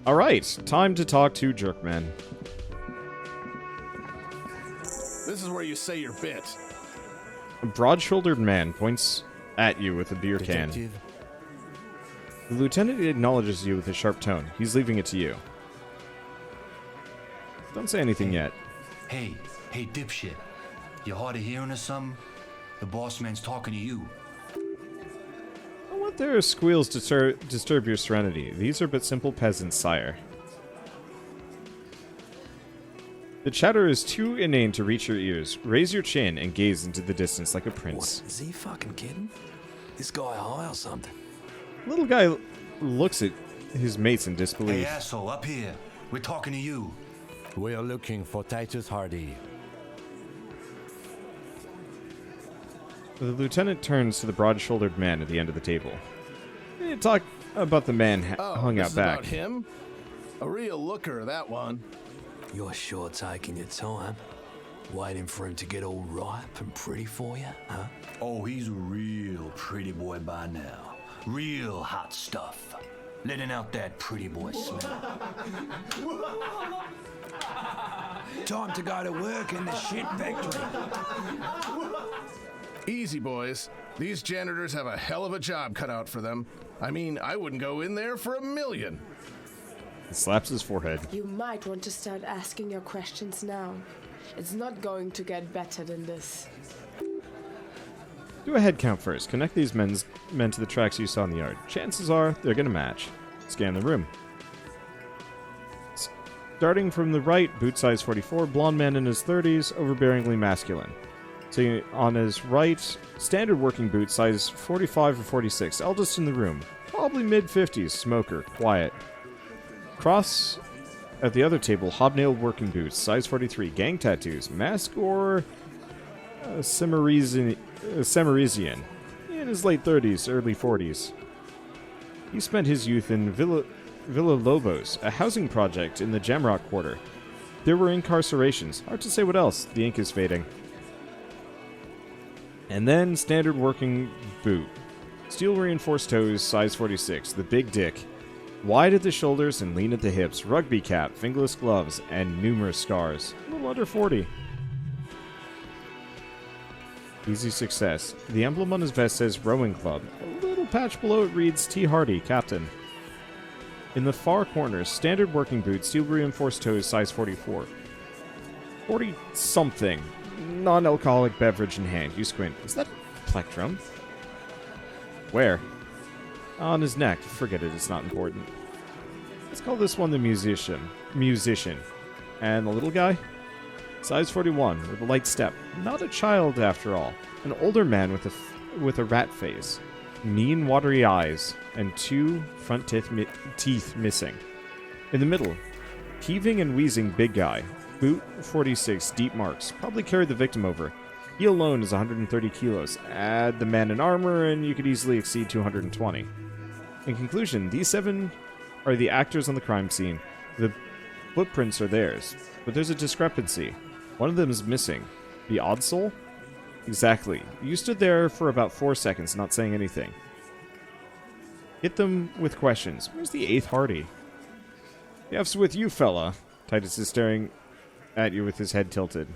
Alright, time to talk to Jerkman. This is where you say your bit. A broad-shouldered man points at you with a beer Detective. can. The lieutenant acknowledges you with a sharp tone. He's leaving it to you. Don't say anything yet. Hey, dipshit. You hard of hearing or something? The boss man's talking to you. Don't let their squeals disturb your serenity. These are but simple peasants, sire. The chatter is too inane to reach your ears. Raise your chin and gaze into the distance like a prince. What, is he fucking kidding? This guy high or something? Little guy looks at his mates in Hey, disbelief. asshole, up here. We're talking to you. We're looking for Titus Hardie. The lieutenant turns to the broad-shouldered man at the end of the table. You talk about the man hung this out is back. about him? A real looker, that one. You're sure taking your time, waiting for him to get all ripe and pretty for you, huh? Oh, he's a real pretty boy by now. Real hot stuff. Letting out that pretty boy smell. Time to go to work in the shit factory. Easy, boys. These janitors have a hell of a job cut out for them. I mean, I wouldn't go in there for $1 million. He slaps his forehead. You might want to start asking your questions now. It's not going to get better than this. Do a head count first. Connect these men to the tracks you saw in the yard. Chances are they're going to match. Scan the room. Starting from the right, boot size 44, blonde man in his 30s, overbearingly masculine. So on his right, standard working boot size 45 or 46, eldest in the room. Probably mid-50s, smoker, quiet. Cross at the other table, hobnailed working boots, size 43, gang tattoos, mask or Cimmerizian, in his late 30s, early 40s. He spent his youth in Villa Lobos, a housing project in the Jamrock Quarter. There were incarcerations. Hard to say what else. The ink is fading. And then standard working boot. Steel reinforced toes, size 46, the big dick. Wide at the shoulders and lean at the hips, rugby cap, fingerless gloves, and numerous scars. A little under 40. Easy success. The emblem on his vest says Rowing Club. A little patch below it reads T. Hardie, Captain. In the far corner, standard working boots, steel reinforced toes, size 44. 40-something. Non-alcoholic beverage in hand. You squint. Is that plectrum? Where? On his neck. Forget it, it's not important. Let's call this one the musician. And the little guy? Size 41, with a light step. Not a child, after all. An older man with a rat face. Mean, watery eyes. And 2 front teeth missing. In the middle, heaving and wheezing big guy. Boot 46, deep marks. Probably carried the victim over. He alone is 130 kilos. Add the man in armor, and you could easily exceed 220. In conclusion, these 7 are the actors on the crime scene. The footprints are theirs, but there's a discrepancy. One of them is missing. The odd soul? Exactly. You stood there for about 4 seconds, not saying anything. Hit them with questions. Where's the 8th Hardie? The F's with you, fella. Titus is staring at you with his head tilted.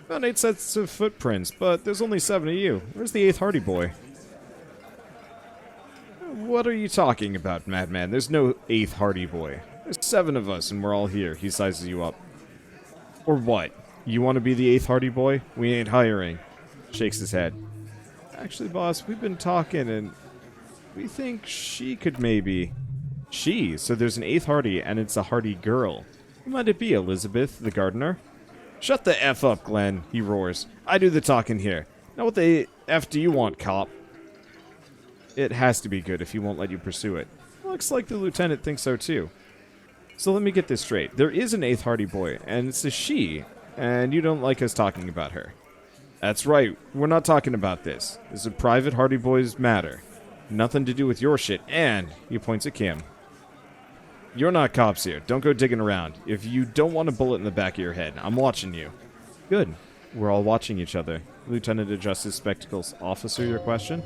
Found 8 sets of footprints, but there's only 7 of you. Where's the 8th Hardie boy? What are you talking about, madman? There's no 8th Hardie boy. There's 7 of us, and we're all here. He sizes you up. Or what? You want to be the 8th Hardie boy? We ain't hiring. Shakes his head. Actually, boss, we've been talking, and we think she could maybe... She? So there's an 8th Hardie, and it's a Hardie girl. Who might it be, Elizabeth, the gardener? Shut the F up, Glenn, he roars. I do the talking here. Now what the F do you want, cop? It has to be good if he won't let you pursue it. Looks like the lieutenant thinks so too. So let me get this straight. There is an 8th Hardie boy, and it's a she, and you don't like us talking about her. That's right, we're not talking about this. This is a private Hardie boys matter. Nothing to do with your shit, and he points at Kim. You're not cops here. Don't go digging around. If you don't want a bullet in the back of your head, I'm watching you. Good. We're all watching each other. Lieutenant adjusts his spectacles. Officer, your question?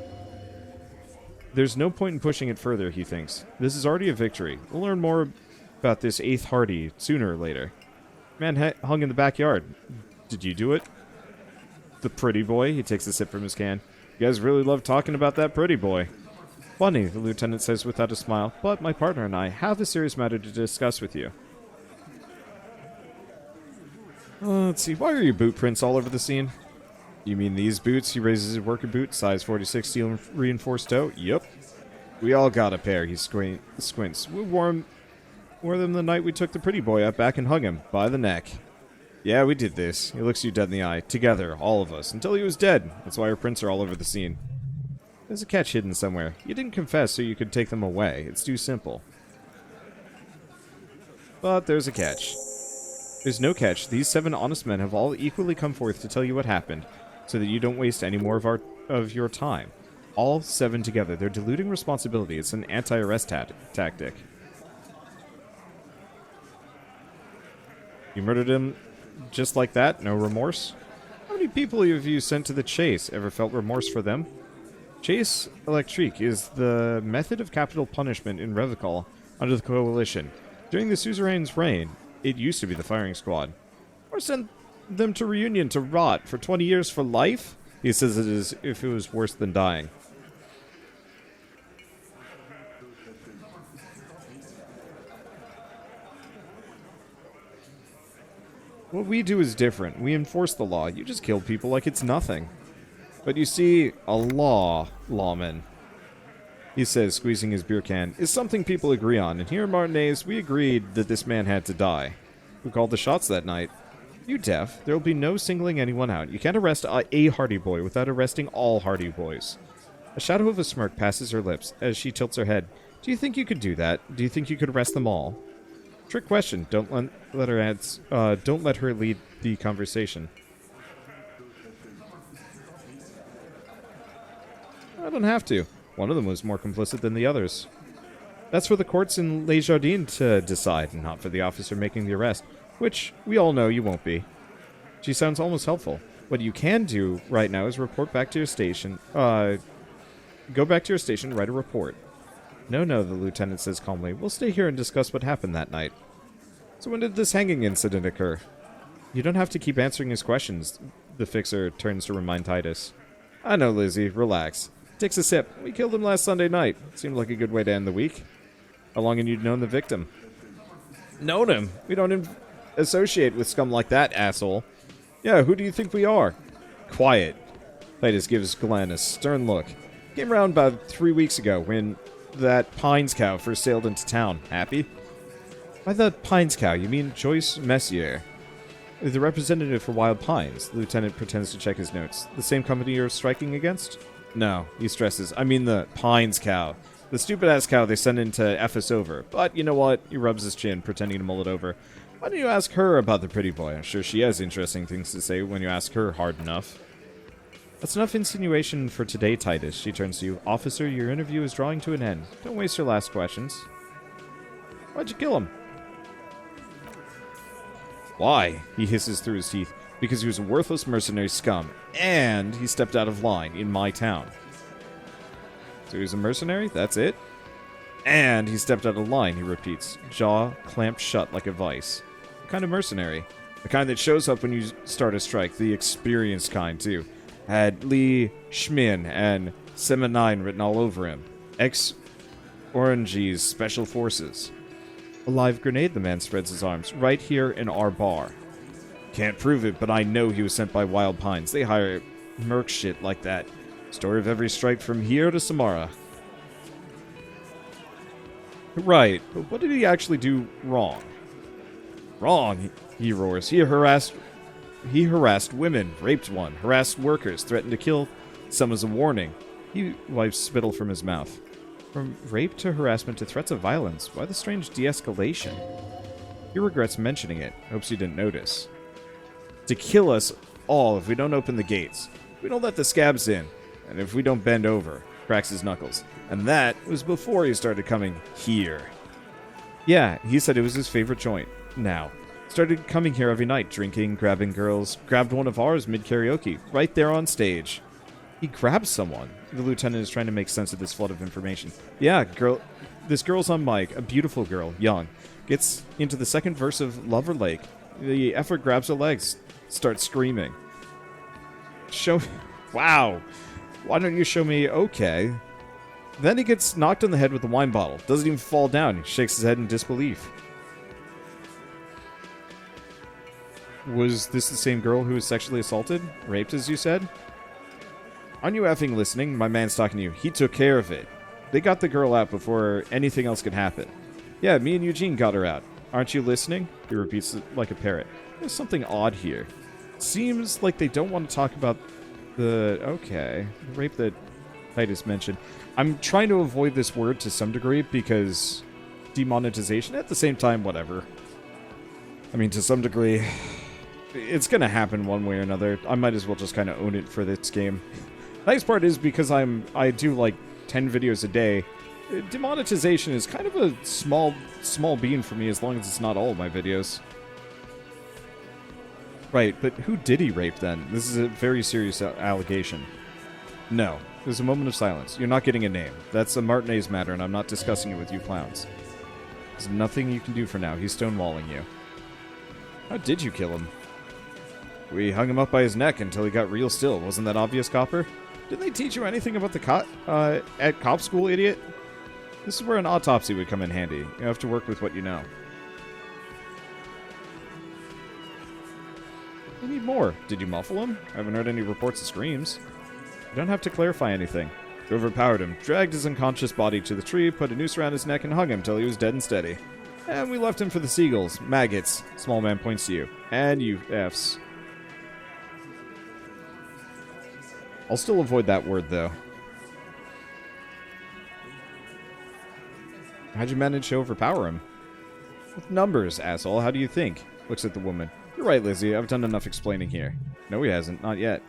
There's no point in pushing it further, he thinks. This is already a victory. We'll learn more about this 8th Hardie sooner or later. Man hung in the backyard. Did you do it? The pretty boy. He takes a sip from his can. You guys really love talking about that pretty boy. Funny, the lieutenant says without a smile, but my partner and I have a serious matter to discuss with you. Let's see, why are your boot prints all over the scene? You mean these boots? He raises his worker boot, size 46 steel reinforced toe? Yup. We all got a pair, he squints. We wore them the night we took the pretty boy up back and hung him, by the neck. Yeah, we did this. He looks you dead in the eye. Together, all of us, until he was dead. That's why our prints are all over the scene. There's a catch hidden somewhere. You didn't confess so you could take them away. It's too simple. But there's a catch. There's no catch. These 7 honest men have all equally come forth to tell you what happened, so that you don't waste any more of your time. All 7 together. They're diluting responsibility. It's an anti-arrest tactic. You murdered him just like that? No remorse? How many people have you sent to the chase? Ever felt remorse for them? Chase électrique is the method of capital punishment in Revicol under the Coalition. During the suzerain's reign, it used to be the firing squad. Or send them to Reunion to rot for 20 years for life? He says it is if it was worse than dying. What we do is different. We enforce the law. You just kill people like it's nothing. But you see, a lawman, he says, squeezing his beer can, is something people agree on. And here in Martinez, we agreed that this man had to die. Who called the shots that night? You deaf. There will be no singling anyone out. You can't arrest a Hardie boy without arresting all Hardie boys. A shadow of a smirk passes her lips as she tilts her head. Do you think you could do that? Do you think you could arrest them all? Trick question. Don't let her lead the conversation. I don't have to. One of them was more complicit than the others. That's for the courts in Les Jardins to decide, not for the officer making the arrest, which we all know you won't be. She sounds almost helpful. What you can do right now is report back to your station. Go back to your station and write a report. No, the lieutenant says calmly. We'll stay here and discuss what happened that night. So when did this hanging incident occur? You don't have to keep answering his questions, the fixer turns to remind Titus. I know, Lizzie. Relax. Takes a sip. We killed him last Sunday night. Seemed like a good way to end the week. How long had you known the victim? Known him? We don't associate with scum like that, asshole. Yeah, who do you think we are? Quiet. Titus gives Glenn a stern look. Came around about 3 weeks ago when that Pines cow first sailed into town. Happy? By the Pines cow, you mean Joyce Messier, the representative for Wild Pines. The lieutenant pretends to check his notes. The same company you're striking against? No, he stresses. I mean the Pines cow. The stupid-ass cow they sent in to F us over. But you know what? He rubs his chin, pretending to mull it over. Why don't you ask her about the pretty boy? I'm sure she has interesting things to say when you ask her hard enough. That's enough insinuation for today, Titus. She turns to you. Officer, your interview is drawing to an end. Don't waste your last questions. Why'd you kill him? Why? He hisses through his teeth. Because he was a worthless mercenary scum, and he stepped out of line in my town. So he was a mercenary? That's it? And he stepped out of line, he repeats, jaw clamped shut like a vice. What kind of mercenary? The kind that shows up when you start a strike, the experienced kind, too. Had Lee Schmin and Sema-9 written all over him. Ex-Orange's Special Forces. A live grenade, the man spreads his arms. Right here in our bar. Can't prove it, but I know he was sent by Wild Pines. They hire merc shit like that. Story of every strike from here to Samara. Right, but what did he actually do wrong? Wrong, he roars. He harassed women, raped one, harassed workers, threatened to kill some as a warning. He wipes spittle from his mouth. From rape to harassment to threats of violence, why the strange de-escalation? He regrets mentioning it, hopes you didn't notice. To kill us all if we don't open the gates. If we don't let the scabs in. And if we don't bend over. Cracks his knuckles. And that was before he started coming here. Yeah, he said it was his favorite joint. Now. Started coming here every night, drinking, grabbing girls. Grabbed one of ours mid-karaoke. Right there on stage. He grabs someone. The lieutenant is trying to make sense of this flood of information. Yeah, this girl's on mic, a beautiful girl, young. Gets into the second verse of Lover Lake. The effort grabs her legs, starts screaming. Wow. Why don't you show me? Okay. Then he gets knocked on the head with a wine bottle. Doesn't even fall down. He shakes his head in disbelief. Was this the same girl who was sexually assaulted? Raped, as you said? Aren't you effing listening? My man's talking to you. He took care of it. They got the girl out before anything else could happen. Yeah, me and Eugene got her out. Aren't you listening? He repeats it like a parrot. There's something odd here. Seems like they don't want to talk about the rape that Titus mentioned. I'm trying to avoid this word to some degree because demonetization. At the same time, whatever. I mean, to some degree, it's going to happen one way or another. I might as well just kind of own it for this game. Nice part is because I do like 10 videos a day, demonetization is kind of a small bean for me as long as it's not all of my videos. Right, but who did he rape then? This is a very serious allegation. No. There's a moment of silence. You're not getting a name. That's a Martinez matter, and I'm not discussing it with you clowns. There's nothing you can do for now. He's stonewalling you. How did you kill him? We hung him up by his neck until he got real still. Wasn't that obvious, Copper? Didn't they teach you anything about the at cop school, idiot? This is where an autopsy would come in handy. You have to work with what you know. I need more. Did you muffle him? I haven't heard any reports of screams. You don't have to clarify anything. You overpowered him, dragged his unconscious body to the tree, put a noose around his neck, and hung him till he was dead and steady. And we left him for the seagulls. Maggots. Small man points to you. And you Fs. I'll still avoid that word, though. How'd you manage to overpower him? With numbers, asshole. How do you think? Looks at the woman. You're right, Lizzie. I've done enough explaining here. No, he hasn't. Not yet.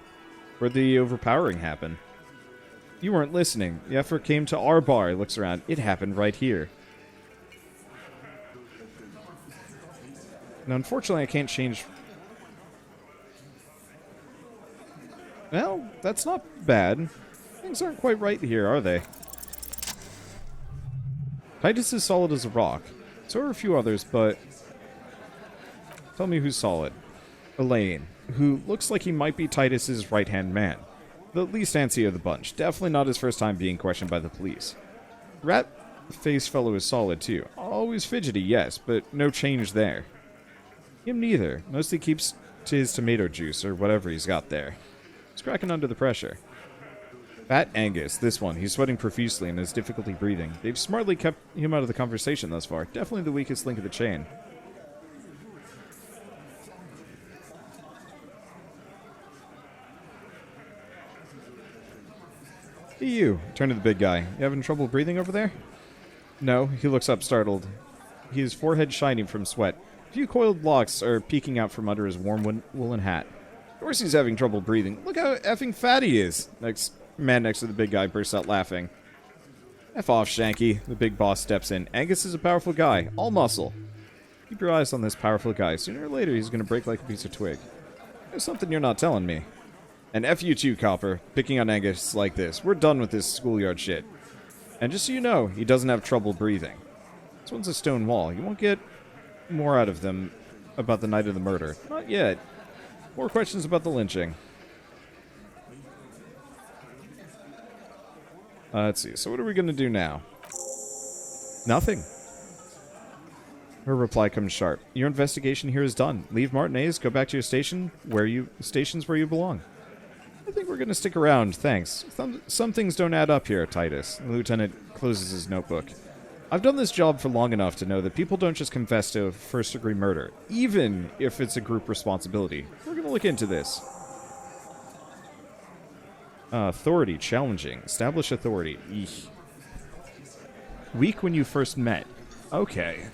Where'd the overpowering happen? You weren't listening. The effort came to our bar. He looks around. It happened right here. Now, unfortunately, I can't change... Well, that's not bad. Things aren't quite right here, are they? Titus is solid as a rock. So are a few others, but... Tell me who's solid. Elaine, who looks like he might be Titus's right-hand man. The least antsy of the bunch. Definitely not his first time being questioned by the police. Rat-faced fellow is solid, too. Always fidgety, yes, but no change there. Him neither. Mostly keeps to his tomato juice, or whatever he's got there. He's cracking under the pressure. Fat Angus, this one. He's sweating profusely and has difficulty breathing. They've smartly kept him out of the conversation thus far. Definitely the weakest link of the chain. Hey, you. Turn to the big guy. You having trouble breathing over there? No. He looks up, startled. His forehead shining from sweat. A few coiled locks are peeking out from under his warm woolen hat. Of course he's having trouble breathing. Look how effing fat he is. Man next to the big guy bursts out laughing. F off, Shanky. The big boss steps in. Angus is a powerful guy. All muscle. Keep your eyes on this powerful guy. Sooner or later, he's going to break like a piece of twig. There's something you're not telling me. And F you too, Copper. Picking on Angus like this. We're done with this schoolyard shit. And just so you know, he doesn't have trouble breathing. This one's a stone wall. You won't get more out of them about the night of the murder. Not yet. More questions about the lynching. Let's see. So what are we going to do now? Nothing. Her reply comes sharp. Your investigation here is done. Leave Martinez. Go back to your stations where you belong. I think we're going to stick around, thanks. Some things don't add up here, Titus. The lieutenant closes his notebook. I've done this job for long enough to know that people don't just confess to first-degree murder, even if it's a group responsibility. We're going to look into this. Authority, challenging. Establish authority. Eek. Weak when you first met. Okay.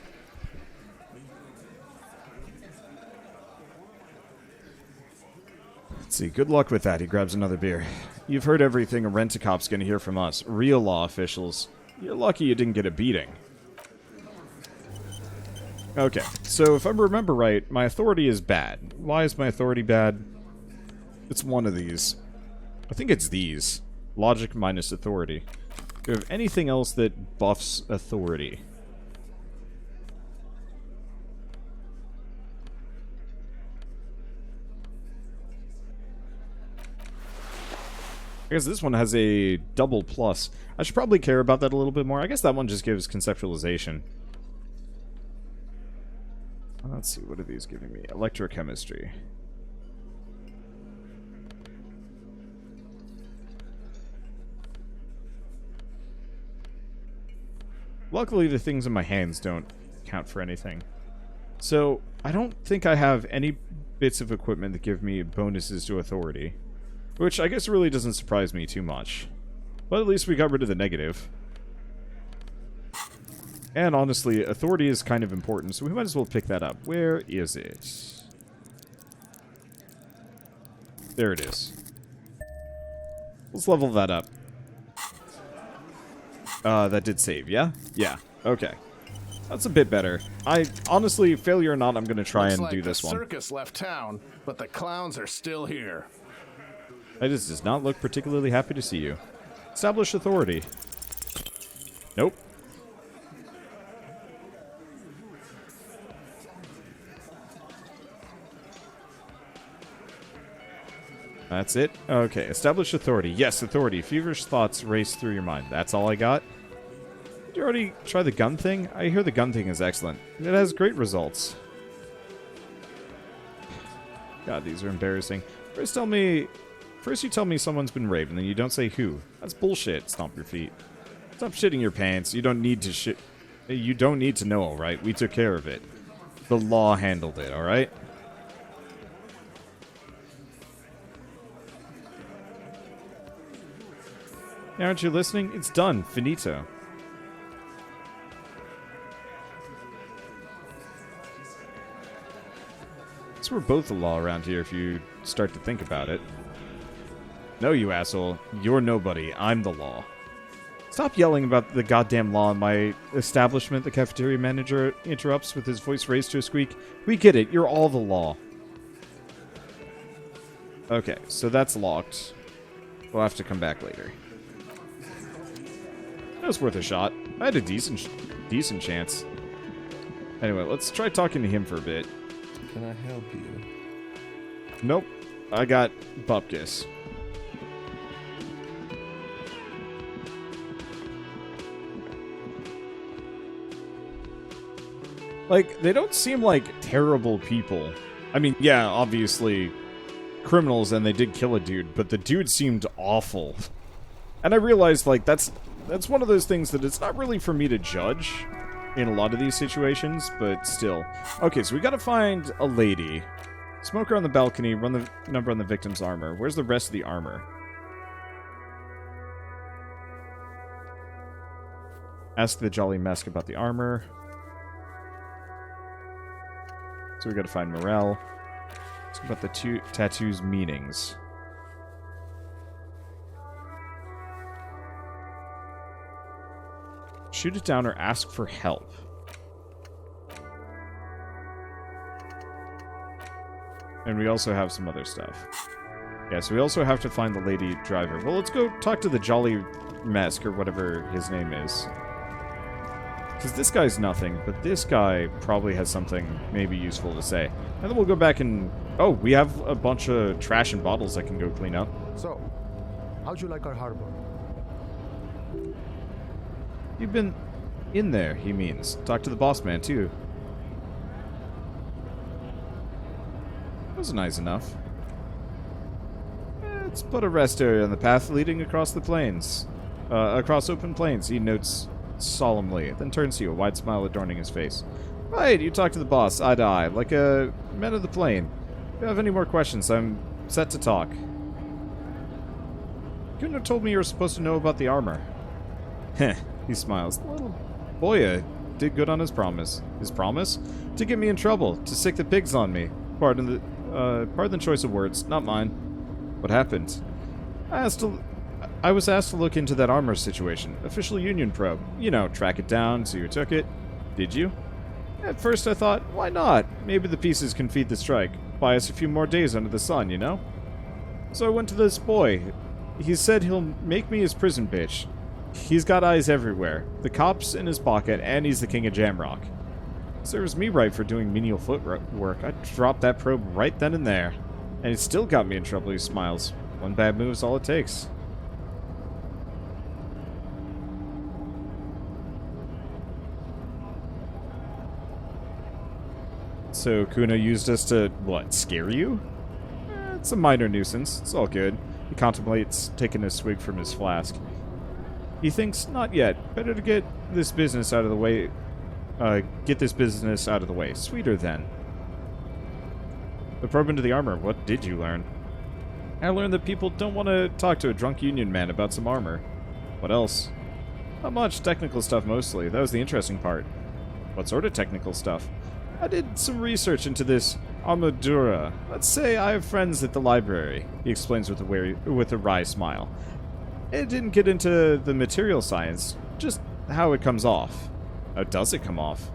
Let's see, good luck with that. He grabs another beer. You've heard everything a rent-a-cop's gonna hear from us. Real law officials. You're lucky you didn't get a beating. Okay, so if I remember right, my authority is bad. Why is my authority bad? It's one of these. I think it's these. Logic minus authority. Do you have anything else that buffs authority? I guess this one has a double plus. I should probably care about that a little bit more. I guess that one just gives conceptualization. Let's see, what are these giving me? Electrochemistry. Luckily, the things in my hands don't count for anything. So, I don't think I have any bits of equipment that give me bonuses to authority. Which I guess really doesn't surprise me too much. But at least we got rid of the negative. And honestly, authority is kind of important, so we might as well pick that up. Where is it? There it is. Let's level that up. That did save, yeah? Yeah, okay. That's a bit better. Honestly, failure or not, I'm gonna try and do this one. The circus left town, but the clowns are still here. Titus does not look particularly happy to see you. Establish authority. Nope. That's it? Okay, establish authority. Yes, authority. Feverish thoughts race through your mind. That's all I got? Did you already try the gun thing? I hear the gun thing is excellent. It has great results. God, these are embarrassing. First you tell me someone's been raped, and then you don't say who. That's bullshit. Stomp your feet. Stop shitting your pants. You don't need to shit. You don't need to know, alright? We took care of it. The law handled it, alright? Aren't you listening? It's done. Finito. So we're both the law around here if you start to think about it. No, you asshole. You're nobody. I'm the law. Stop yelling about the goddamn law in my establishment, the cafeteria manager interrupts with his voice raised to a squeak. We get it. You're all the law. Okay, so that's locked. We'll have to come back later. That was worth a shot. I had a decent chance. Anyway, let's try talking to him for a bit. Can I help you? Nope. I got Bupkis. Like, they don't seem like terrible people. I mean, yeah, obviously criminals, and they did kill a dude, but the dude seemed awful. And I realized, like, that's one of those things that it's not really for me to judge in a lot of these situations, but still. Okay, so we gotta find a lady. Smoker on the balcony, run the number on the victim's armor. Where's the rest of the armor? Ask the Jolly Mask about the armor. So we gotta find Morel. Ask about the tattoos' meanings. Shoot it down or ask for help. And we also have some other stuff. Yeah, so we also have to find the lady driver. Well, let's go talk to the Jolly Mask, or whatever his name is. Because this guy's nothing, but this guy probably has something maybe useful to say. And then we'll go back and... Oh, we have a bunch of trash and bottles I can go clean up. So, how'd you like our harbor? You've been in there, he means. Talk to the boss man, too. That was nice enough. It's but a rest area on the path leading across the plains. Across open plains, he notes solemnly, then turns to you, a wide smile adorning his face. Right, you talk to the boss, eye to eye, like a man of the plain. If you have any more questions, I'm set to talk. You couldn't have told me you were supposed to know about the armor. Heh, he smiles. The little boy did good on his promise. His promise? To get me in trouble, to sick the pigs on me. Pardon the choice of words, not mine. What happened? I was asked to look into that armor situation. Official Union probe. You know, track it down, see who took it. Did you? At first I thought, why not? Maybe the pieces can feed the strike. Buy us a few more days under the sun, you know? So I went to this boy. He said he'll make me his prison bitch. He's got eyes everywhere. The cops in his pocket, and he's the king of Jamrock. Serves me right for doing menial footwork. I dropped that probe right then and there. And it still got me in trouble, he smiles. One bad move's all it takes. So Kuna used us to, what, scare you? It's a minor nuisance. It's all good. He contemplates taking a swig from his flask. He thinks, not yet. Better to get this business out of the way. Sweeter then. The probe into the armor. What did you learn? I learned that people don't want to talk to a drunk union man about some armor. What else? Not much. Technical stuff mostly. That was the interesting part. What sort of technical stuff? I did some research into this armadura. Let's say I have friends at the library, he explains with a wry smile. It didn't get into the material science, just how it comes off. How does it come off?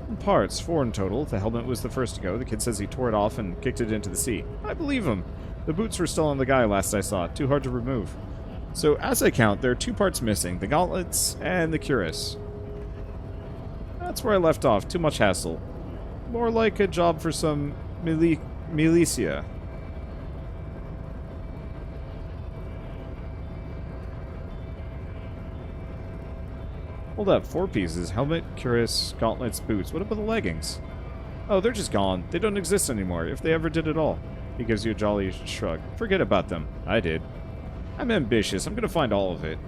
In parts, 4 in total. The helmet was the first to go. The kid says he tore it off and kicked it into the sea. I believe him. The boots were still on the guy last I saw. Too hard to remove. So, as I count, there are 2 parts missing. The gauntlets and the cuirass. That's where I left off. Too much hassle. More like a job for some militia. Hold up, 4 pieces. Helmet, cuirass, gauntlets, boots. What about the leggings? Oh, they're just gone. They don't exist anymore, if they ever did at all. He gives you a jolly shrug. Forget about them. I did. I'm ambitious. I'm gonna find all of it.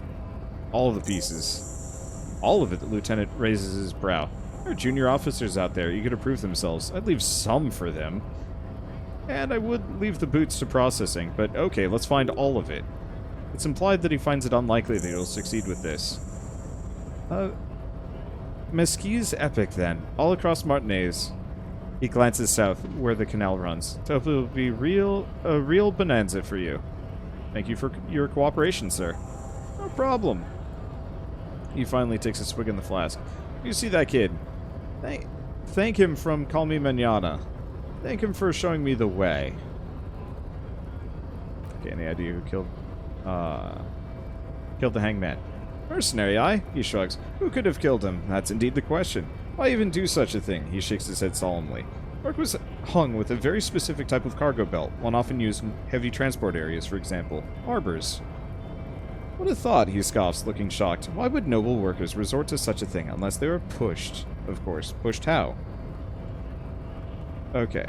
All of the pieces. All of it, the lieutenant raises his brow. There are junior officers out there eager to prove themselves. I'd leave some for them. And I would leave the boots to processing, but okay, let's find all of it. It's implied that he finds it unlikely that he'll succeed with this. Mesqui's epic, then. All across Martinez. He glances south, where the canal runs. So it'll be a real bonanza for you. Thank you for your cooperation, sir. No problem. He finally takes a swig in the flask. You see that kid? Thank him from Call Me Manana. Thank him for showing me the way. Okay, any idea who killed the hangman? Mercenary, aye? He shrugs. Who could have killed him? That's indeed the question. Why even do such a thing? He shakes his head solemnly. Mark was hung with a very specific type of cargo belt, one often used in heavy transport areas, for example, harbors. What a thought, he scoffs, looking shocked. Why would noble workers resort to such a thing unless they were pushed? Of course. Pushed how? Okay.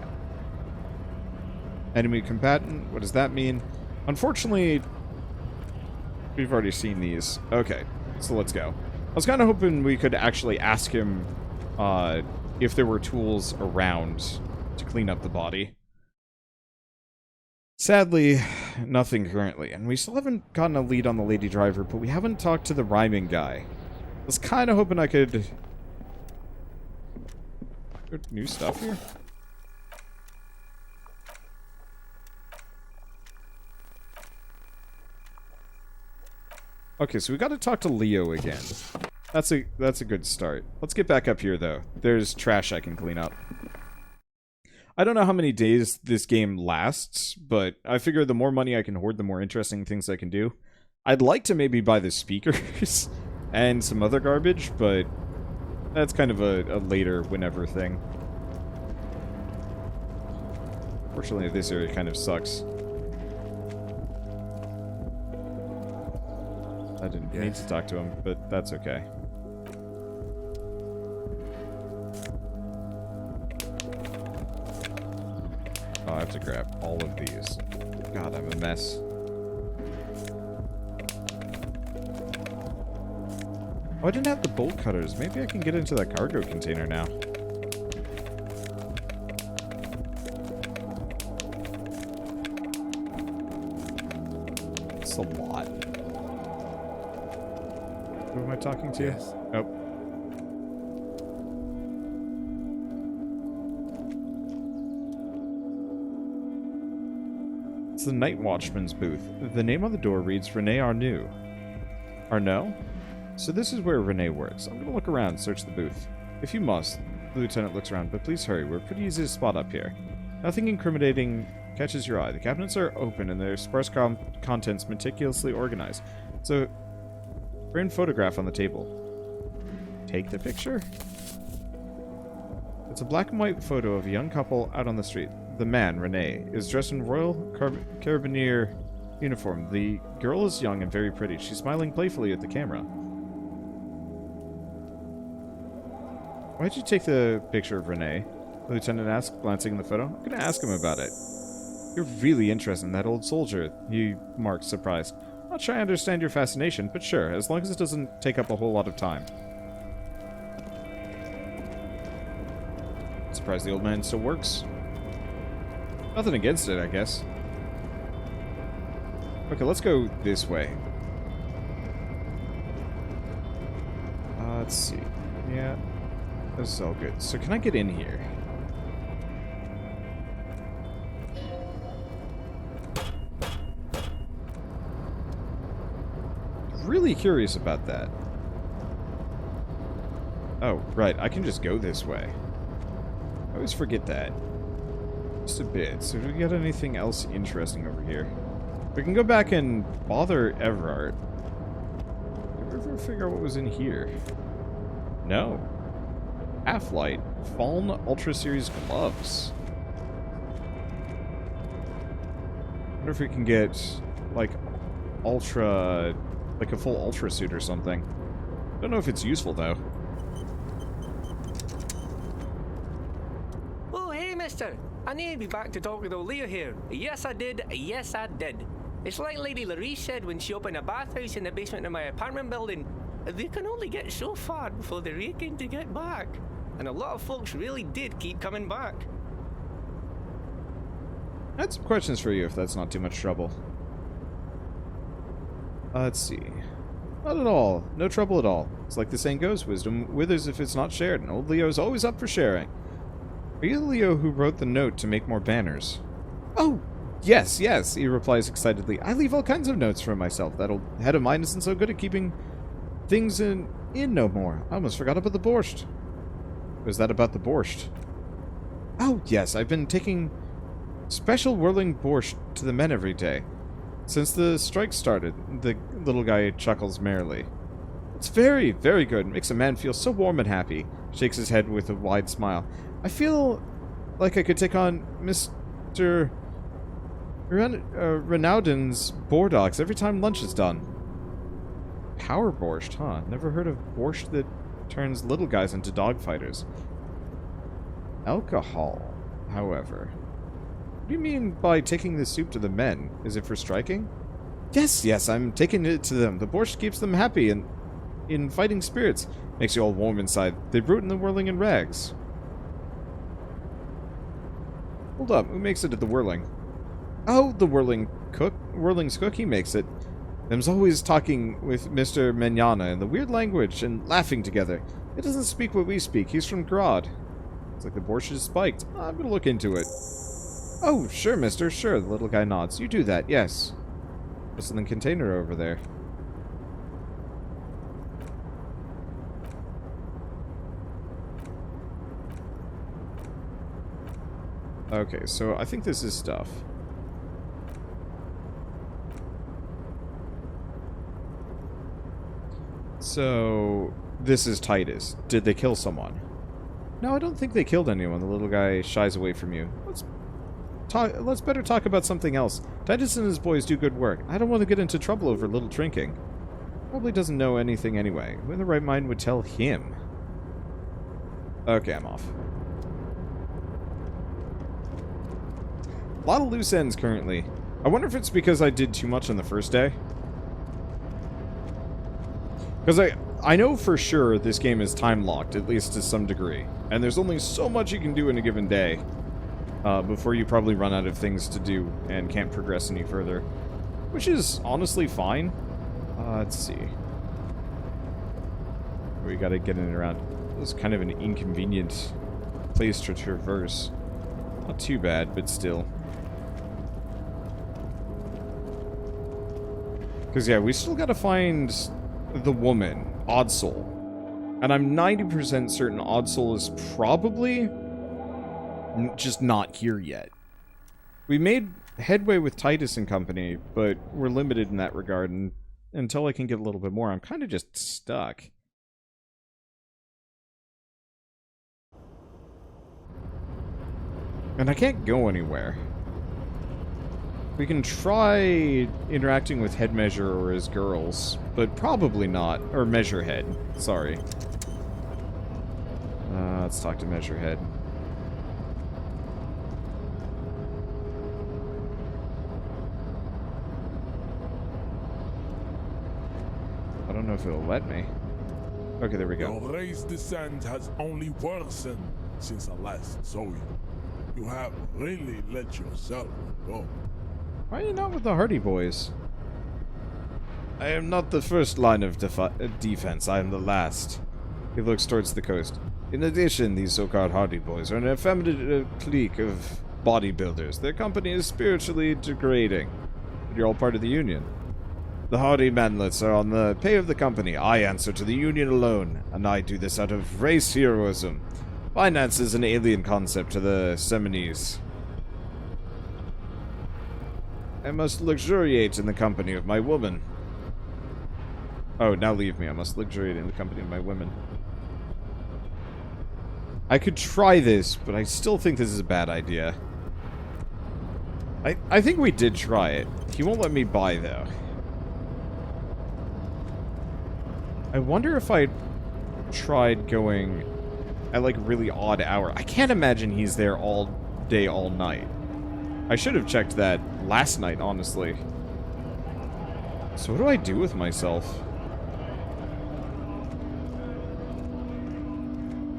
Enemy combatant, what does that mean? Unfortunately, we've already seen these. Okay, so let's go. I was kind of hoping we could actually ask him if there were tools around to clean up the body. Sadly, nothing currently, and we still haven't gotten a lead on the lady driver, but we haven't talked to the rhyming guy. I was kind of hoping I could... New stuff here? Okay, so we got to talk to Leo again. That's a good start. Let's get back up here, though. There's trash I can clean up. I don't know how many days this game lasts, but I figure the more money I can hoard, the more interesting things I can do. I'd like to maybe buy the speakers and some other garbage, but that's kind of a later whenever thing. Fortunately, this area kind of sucks. I didn't need to talk to him, but that's okay. Oh, I have to grab all of these. God, I'm a mess. Oh, I didn't have the bolt cutters. Maybe I can get into that cargo container now. It's a lot. Who am I talking to? Yes. Oh. It's the Night Watchman's booth. The name on the door reads Rene Arnoux. Arnoux? So this is where Rene works. I'm gonna look around and search the booth. If you must. The lieutenant looks around, but please hurry. We're pretty easy to spot up here. Nothing incriminating catches your eye. The cabinets are open and their sparse contents meticulously organized. So, framed photograph on the table. Take the picture? It's a black and white photo of a young couple out on the street. The man, Rene, is dressed in Royal Carabinier uniform. The girl is young and very pretty. She's smiling playfully at the camera. Why'd you take the picture of Rene? The lieutenant asked, glancing in the photo. I'm gonna ask him about it. You're really interested in that old soldier, he marked, surprised. Not sure I understand your fascination, but sure, as long as it doesn't take up a whole lot of time. Surprised the old man still works. Nothing against it, I guess. Okay, let's go this way. Let's see. Yeah, this is all good. So can I get in here? Really curious about that. Oh, right. I can just go this way. I always forget that. Just a bit. So do we get anything else interesting over here? We can go back and bother Everard. Did we ever figure out what was in here? No. Half-Light. Fallen Ultra Series gloves. I wonder if we can get, like, Ultra... like a full Ultra suit or something. Don't know if it's useful, though. Oh, hey, mister. I need to be back to talk with old Leo here. Yes, I did. Yes, I did. It's like Lady Larisse said when she opened a bathhouse in the basement of my apartment building. They can only get so far before they're aching to get back. And a lot of folks really did keep coming back. I had some questions for you, if that's not too much trouble. Let's see. Not at all. No trouble at all. It's like the saying goes, wisdom withers if it's not shared, and old Leo's always up for sharing. Are you the Leo who wrote the note to make more banners? Oh, yes, yes, he replies excitedly. I leave all kinds of notes for myself. That old head of mine isn't so good at keeping things in no more. I almost forgot about the borscht. Was that about the borscht? Oh, yes, I've been taking special whirling borscht to the men every day. Since the strike started, the little guy chuckles merrily. It's very, very good. It makes a man feel so warm and happy. Shakes his head with a wide smile. I feel like I could take on Mr. Renaudin's boordogs every time lunch is done. Power borscht, huh? Never heard of borscht that turns little guys into dogfighters. Alcohol, however. What do you mean by taking the soup to the men? Is it for striking? Yes, yes, I'm taking it to them. The borscht keeps them happy and in fighting spirits. Makes you all warm inside. They brew it in the whirling in rags. Hold up, who makes it at the whirling? Oh, the whirling cook. Whirling's cook, he makes it. Them's always talking with Mr. Menyana in the weird language and laughing together. He doesn't speak what we speak. He's from Grod. It's like the borscht is spiked. I'm gonna look into it. Oh, sure, mister, sure. The little guy nods. You do that, yes. What's in the container over there? Okay, so I think this is stuff. So, this is Titus. Did they kill someone? No, I don't think they killed anyone. The little guy shies away from you. Let's better talk about something else. Titus and his boys do good work. I don't want to get into trouble over little drinking. Probably doesn't know anything anyway. Who in the right mind would tell him? Okay, I'm off. A lot of loose ends currently. I wonder if it's because I did too much on the first day. Because I know for sure this game is time locked, at least to some degree. And there's only so much you can do in a given day. Before you probably run out of things to do and can't progress any further. Which is honestly fine. Let's see. We gotta get in and around. This is kind of an inconvenient place to traverse. Not too bad, but still. Because, yeah, we still gotta find the woman, Oddsoul. And I'm 90% certain Oddsoul is probably just not here yet. We made headway with Titus and company, but we're limited in that regard, and until I can get a little bit more, I'm kind of just stuck. And I can't go anywhere. We can try interacting with Head Measure or his girls, but probably not. Or Measure Head, sorry. Let's talk to Measure Head. I don't know if it'll let me. Okay, there we go. Your race descent has only worsened since I last saw you. You have really let yourself go. Why are you not with the Hardie boys? I am not the first line of defense, I am the last. He looks towards the coast. In addition, these so-called Hardie boys are an effeminate clique of bodybuilders. Their company is spiritually degrading. But you're all part of the union. The Hardie manlets are on the pay of the company. I answer to the union alone, and I do this out of race heroism. Finance is an alien concept to the Seminoles. I must luxuriate in the company of my woman. Oh, now leave me. I must luxuriate in the company of my women. I could try this, but I still think this is a bad idea. I think we did try it. He won't let me buy, though. I wonder if I tried going at, like, a really odd hour. I can't imagine he's there all day, all night. I should have checked that last night, honestly. So what do I do with myself?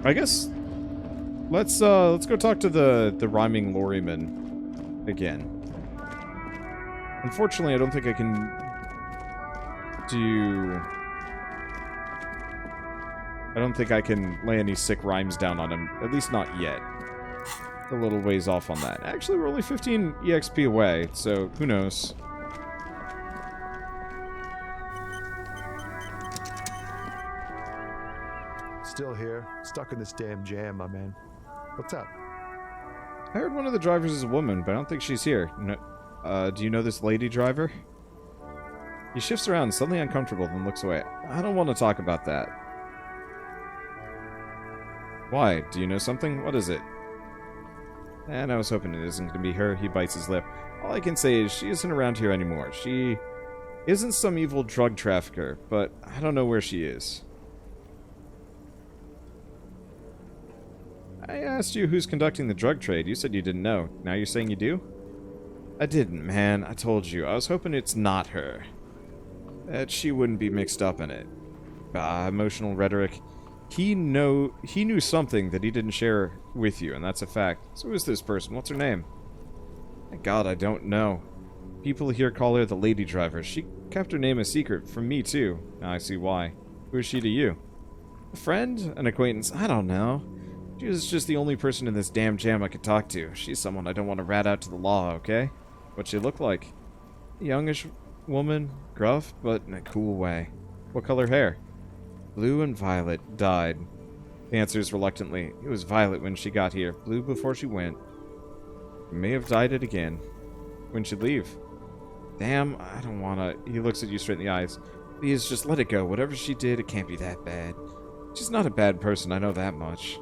I guess let's go talk to the rhyming lorryman again. Unfortunately, I don't think I can do... I don't think I can lay any sick rhymes down on him. At least not yet. A little ways off on that. Actually, we're only 15 EXP away, so who knows. Still here, stuck in this damn jam, my man. What's up? I heard one of the drivers is a woman, but I don't think she's here. No, do you know this lady driver? He shifts around, suddenly uncomfortable, then looks away. I don't want to talk about that. Why? Do you know something? What is it? And I was hoping it isn't going to be her. He bites his lip. All I can say is she isn't around here anymore. She isn't some evil drug trafficker, but I don't know where she is. I asked you who's conducting the drug trade. You said you didn't know. Now you're saying you do? I didn't, man. I told you. I was hoping it's not her. That she wouldn't be mixed up in it. Emotional rhetoric. He knew something that he didn't share with you, and that's a fact. So who's this person? What's her name? Thank God, I don't know. People here call her the lady driver. She kept her name a secret from me, too. Now I see why. Who is she to you? A friend? An acquaintance? I don't know. She was just the only person in this damn jam I could talk to. She's someone I don't want to rat out to the law, okay? What'd she look like? A youngish woman, gruff, but in a cool way. What color hair? Blue and violet. Died. He answers reluctantly. It was violet when she got here. Blue before she went. May have dyed it again. When she'd leave. Damn, I don't wanna... He looks at you straight in the eyes. Please, just let it go. Whatever she did, it can't be that bad. She's not a bad person, I know that much.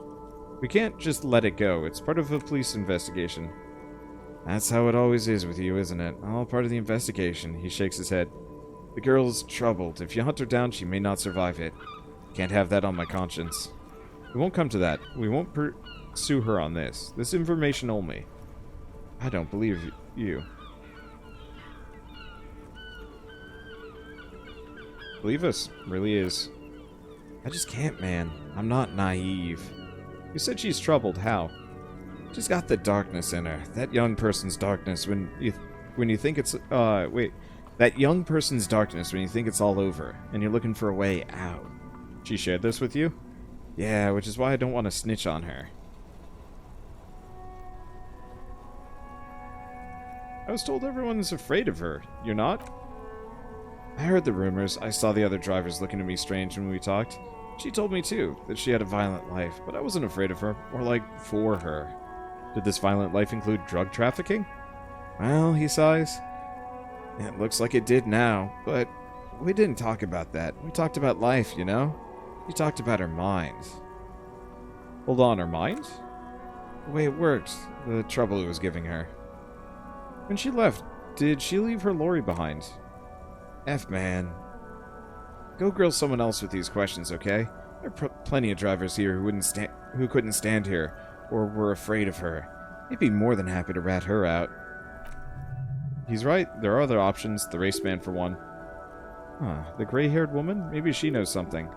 We can't just let it go. It's part of a police investigation. That's how it always is with you, isn't it? All part of the investigation. He shakes his head. The girl's troubled. If you hunt her down, she may not survive it. Can't have that on my conscience. We won't come to that. We won't pursue her on this. This information only. I don't believe you. Believe us. Really is. I just can't, man. I'm not naive. You said she's troubled. How? She's got the darkness in her. That young person's darkness when you think it's... That young person's darkness when you think it's all over, and you're looking for a way out. She shared this with you? Yeah, which is why I don't want to snitch on her. I was told everyone's afraid of her. You're not? I heard the rumors. I saw the other drivers looking at me strange when we talked. She told me, too, that she had a violent life, but I wasn't afraid of her, or, like, for her. Did this violent life include drug trafficking? Well, he sighs. It looks like it did now, but we didn't talk about that. We talked about life, you know? We talked about her mind. Hold on, her mind? The way it worked, the trouble it was giving her. When she left, did she leave her lorry behind? Man. Go grill someone else with these questions, okay? There are plenty of drivers here who couldn't stand here, or were afraid of her. They'd be more than happy to rat her out. He's right. There are other options. The race man, for one. Huh. The gray-haired woman? Maybe she knows something.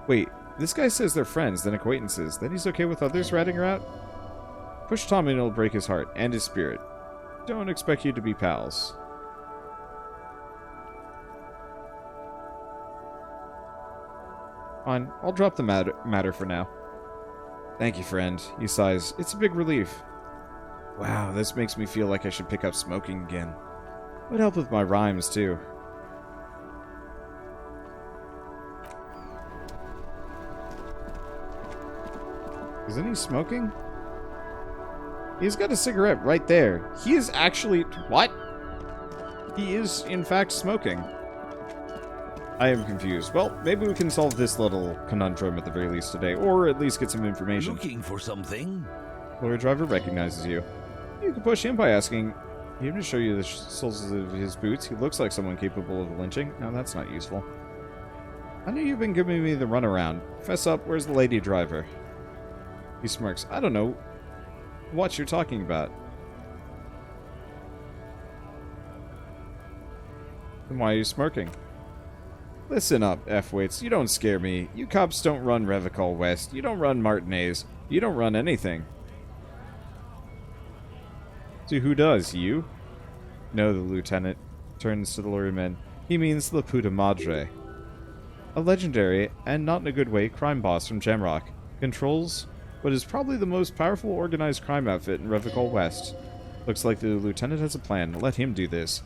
Wait, this guy says they're friends, then acquaintances. Then he's okay with others ratting her out? Push Tommy and it'll break his heart, and his spirit. Don't expect you to be pals. Fine, I'll drop the matter for now. Thank you, friend. He sighs. It's a big relief. Wow, this makes me feel like I should pick up smoking again. Would help with my rhymes, too. Isn't he smoking? He's got a cigarette right there. He is actually... What? He is, in fact, smoking. I am confused. Well, maybe we can solve this little conundrum at the very least today, or at least get some information. Looking for something? Lorry driver recognizes you. You can push him by asking him to show you the soles of his boots. He looks like someone capable of lynching. No, that's not useful. I know you've been giving me the runaround. Fess up, where's the lady driver? He smirks. I don't know what you're talking about. Then why are you smirking? Listen up, F-Waits. You don't scare me. You cops don't run Revicol West. You don't run Martinez. You don't run anything. So who does? You? No, the lieutenant turns to the lorryman. He means La Puta Madre. A legendary, and not in a good way, crime boss from Jamrock. Controls what is probably the most powerful organized crime outfit in Revicol West. Looks like the lieutenant has a plan. Let him do this.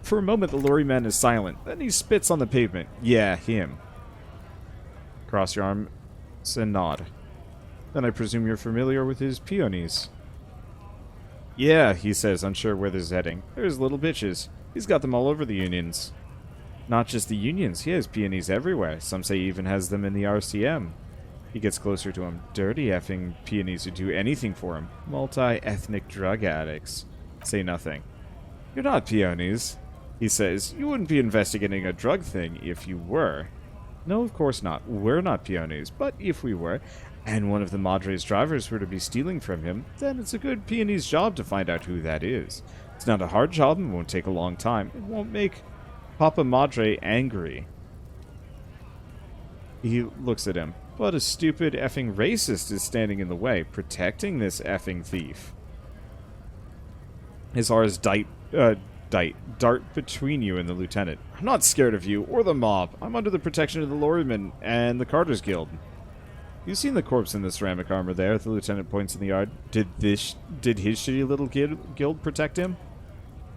For a moment, the lorryman is silent. Then he spits on the pavement. Yeah, him. Cross your arms and nod. Then I presume you're familiar with his peonies. Yeah, he says, unsure where this is heading. There's little bitches. He's got them all over the unions. Not just the unions, he has peonies everywhere. Some say he even has them in the RCM. He gets closer to him. Dirty effing peonies who do anything for him. Multi-ethnic drug addicts. Say nothing. You're not peonies, he says. You wouldn't be investigating a drug thing if you were. No, of course not. We're not peonies, but if we were, and one of the Madre's drivers were to be stealing from him, then it's a good peony's job to find out who that is. It's not a hard job and won't take a long time. It won't make Papa Madre angry. He looks at him. But a stupid effing racist is standing in the way, protecting this effing thief. His eyes dart between you and the lieutenant. I'm not scared of you or the mob. I'm under the protection of the lorrymen and the Carters Guild. You've seen the corpse in the ceramic armor there, the lieutenant points in the yard. Did his shitty little guild protect him?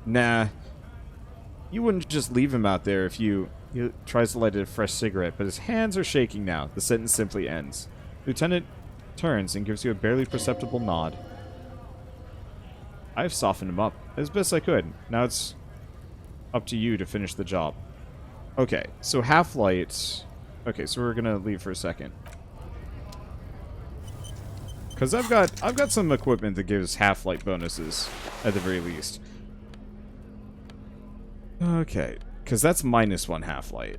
Nah. You wouldn't just leave him out there if you... He tries to light a fresh cigarette, but his hands are shaking now. The sentence simply ends. Lieutenant turns and gives you a barely perceptible nod. I've softened him up as best I could. Now it's up to you to finish the job. Okay, so half-light... Okay, so we're gonna leave for a second. Because I've got some equipment that gives half-light bonuses, at the very least. Okay, because that's -1 half-light.